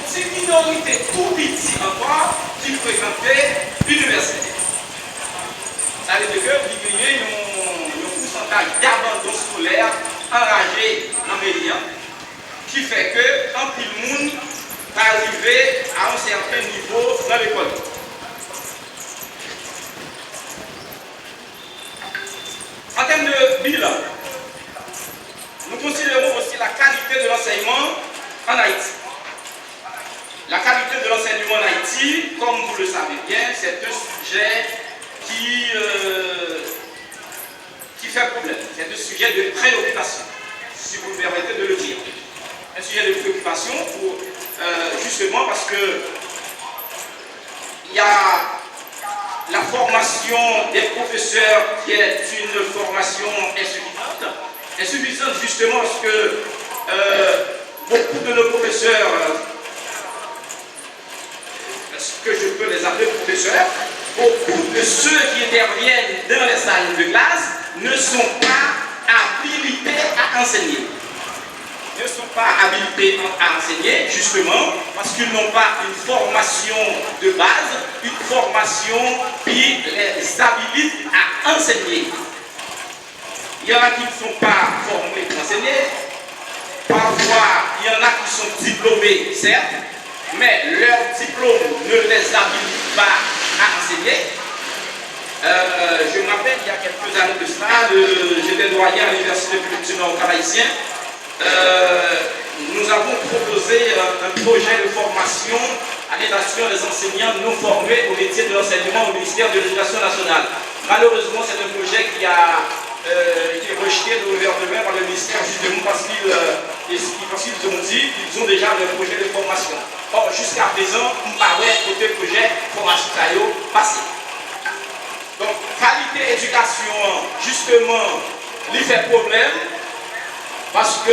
petite minorité tout petit encore qui fréquentait l'université. Ça veut dire que il y a un pourcentage d'abandon scolaire enragé en Mélian qui fait que, en pile monde, va arriver à un certain niveau dans l'école. En termes de bilan, nous considérons aussi la qualité de l'enseignement en Haïti. La qualité de l'enseignement en Haïti, comme vous le savez bien, c'est un sujet qui fait problème. C'est un sujet de préoccupation, si vous me permettez de le dire. Un sujet de préoccupation justement parce que il y a la formation des professeurs qui est une formation insuffisante justement parce que beaucoup de nos professeurs, est-ce que je peux les appeler professeurs, beaucoup de ceux qui interviennent dans les salles de classe ne sont pas habilités à enseigner. Ne sont pas habilités à enseigner, justement, parce qu'ils n'ont pas une formation de base, une formation qui les habilite à enseigner. Il y en a qui ne sont pas formés pour enseigner. Parfois, il y en a qui sont diplômés, certes, mais leur diplôme ne les habilite pas à enseigner. Je me rappelle, il y a quelques années de cela, j'étais doyen à l'Université publique du Nord haïtien. Nous avons proposé un projet de formation à l'intention des enseignants non formés au métier de l'enseignement au ministère de l'Éducation nationale. Malheureusement, c'est un projet qui a été rejeté de gouvernement par le ministère justement parce qu'ils ont dit qu'ils ont déjà le projet de formation. Or, jusqu'à présent, on parlait de ce projet de formation passé. Donc, qualité éducation, justement, lui fait problème. Parce que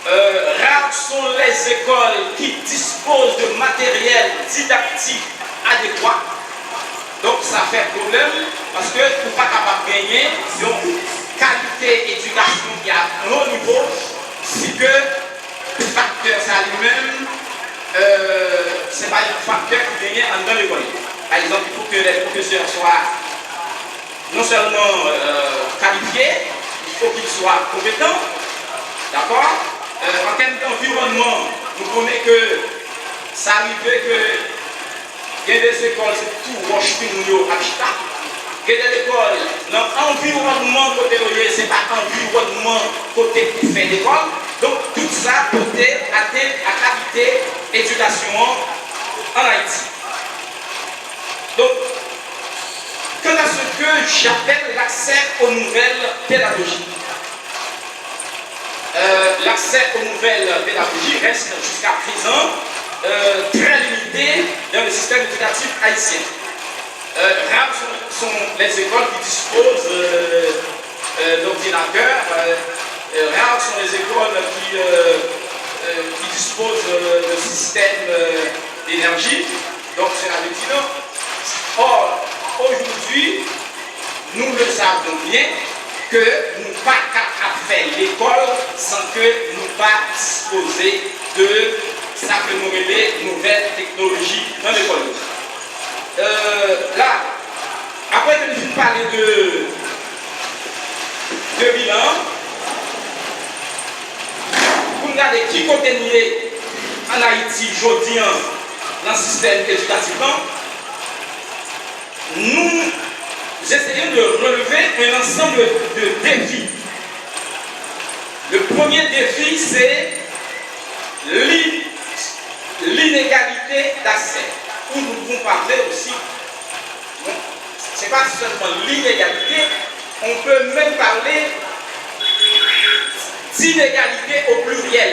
rares sont les écoles qui disposent de matériel didactique adéquat. Donc ça fait problème parce que pour ne pas capable de gagner une qualité d'éducation qui a un haut niveau, si que le facteur ça lui-même, ce n'est pas un facteur qui gagne dans l'école. Par exemple, il faut que les professeurs soient non seulement qualifiés, il faut qu'ils soient compétents, d'accord. En termes d'environnement, vous connaissez que ça arrive que il y a des écoles, c'est tout roche pinouillot habitat. Il y a des écoles, dans l'environnement côté ce n'est pas environnement côté pour faire d'école. Donc tout ça côté atteindre à qualité éducation en Haïti. Donc, quant à ce que j'appelle l'accès aux nouvelles pédagogies. L'accès aux nouvelles pédagogies reste jusqu'à présent très limité dans le système éducatif haïtien. Rares sont les écoles qui disposent d'ordinateurs, rares sont les écoles qui disposent de systèmes d'énergie, donc c'est la médecine. Or, aujourd'hui, nous le savons bien que nous ne pouvons pas faire l'école sans que nous ne pas disposer de ça que nous appelons les nouvelles technologies dans l'école. Là, après que nous parlons de bilan, pour regarder qui continue en Haïti aujourd'hui dans le système éducatif, nous essayons de relever un ensemble de défis. Le premier défi, c'est l'inégalité d'accès, où nous pouvons parler aussi, ce n'est pas seulement l'inégalité, on peut même parler d'inégalité au pluriel.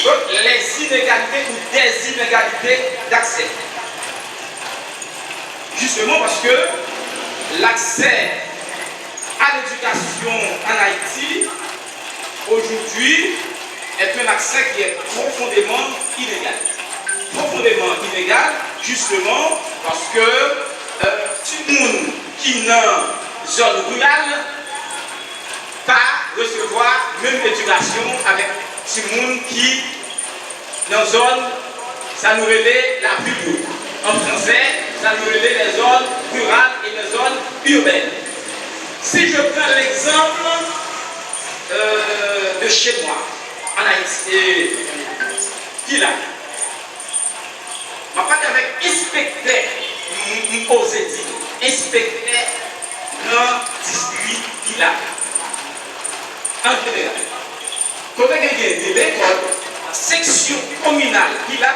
Donc les inégalités ou des inégalités d'accès. Justement parce que l'accès à l'éducation en Haïti, aujourd'hui, est un accès qui est profondément illégal. Profondément illégal, justement parce que tout le monde qui est dans zone rurale pas recevoir même éducation avec tout le monde qui dans la zone, ça nous relève la plus. En français, ça nous relève les zones rurales et les zones urbaines. Si je prends l'exemple de chez moi, en Haïti, qui là, je parle avec inspecteur, osé dire, inspecteur dans le district qui là, en général. Quand on a de l'école, la section communale qui là,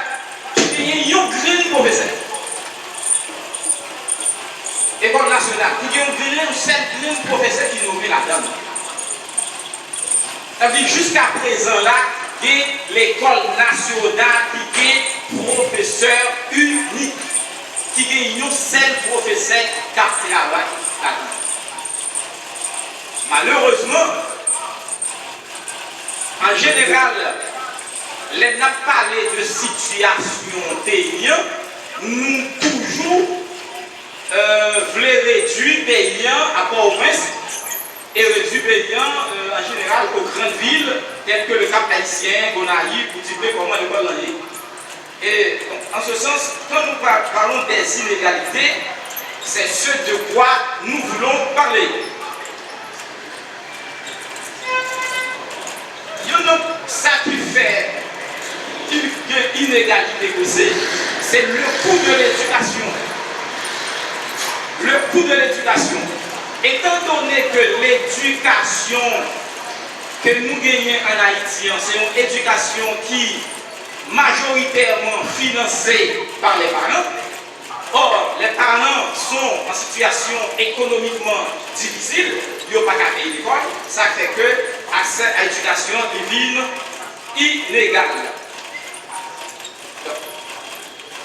il y a un grand professeur. École nationale, il y a un grand professeur qui nous met là-dedans. C'est-à-dire jusqu'à présent là, il y a l'école nationale qui est professeur unique, qui est un seul professeur qui travaille là-dedans. Malheureusement, en général, les n'a parlé de situation paysan, nous toujours voulons réduire paysan à Port-au-Prince et réduire paysan en général aux grandes villes telles que le Cap Haïtien, Gonaïves, pour dire comment l'école en est. Et en ce sens, quand nous parlons des inégalités, c'est ce de quoi nous voulons parler. Il y a ça qui fait inégalité aussi, c'est le coût de l'éducation. Le coût de l'éducation. Étant donné que l'éducation que nous gagnons en Haïti, c'est une éducation qui est majoritairement financée par les parents. Or, les parents sont en situation économiquement difficile, ils n'ont pas qu'à payer l'école, ça fait que l'accès à l'éducation devient inégal.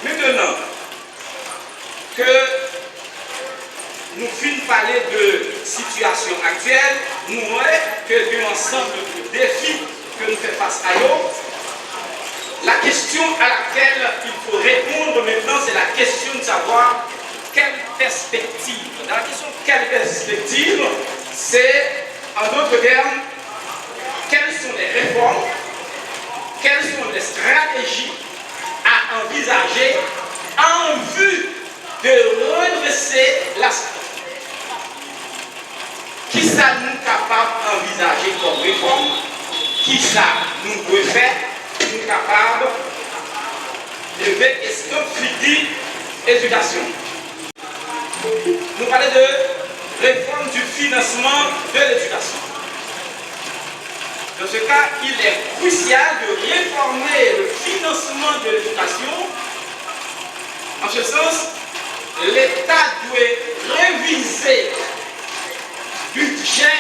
Maintenant que nous finissons de parler de situation actuelle, nous voyons que l'ensemble de défis que nous faisons face à eux, la question à laquelle il faut répondre maintenant, c'est la question de savoir quelle perspective. Dans la question quelle perspective, c'est en d'autres termes, quelles sont les réformes, quelles sont les stratégies à envisager en vue de redresser la situation. Qui ça nous capable d'envisager comme réforme? Qui ça nous peut faire? Nous capables de faire stop fini éducation. Nous parlons de réforme du financement de l'éducation. Dans ce cas, il est crucial de réformer le financement de l'éducation. En ce sens, l'État doit réviser le budget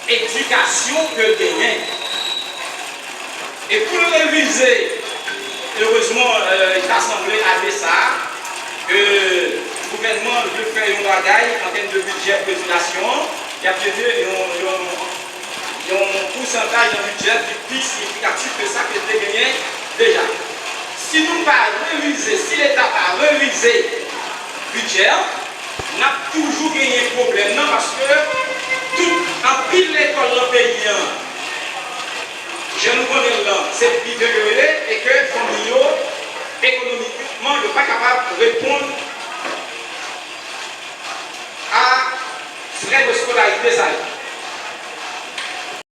éducation que gagne. Et pour le réviser, heureusement, l'Assemblée avait ça, que le gouvernement veut faire une bagaille en termes de budget de l'éducation, il y a un pourcentage de budget qui est plus significatif que ça que tu gagné déjà. Si nous pas réviser, si l'État n'a pas révisé le budget, on a toujours gagné un problème. Non, parce que tout en pile l'école dans le pays, je nous connais là, c'est plus de et que famille économiquement ne pas capable de répondre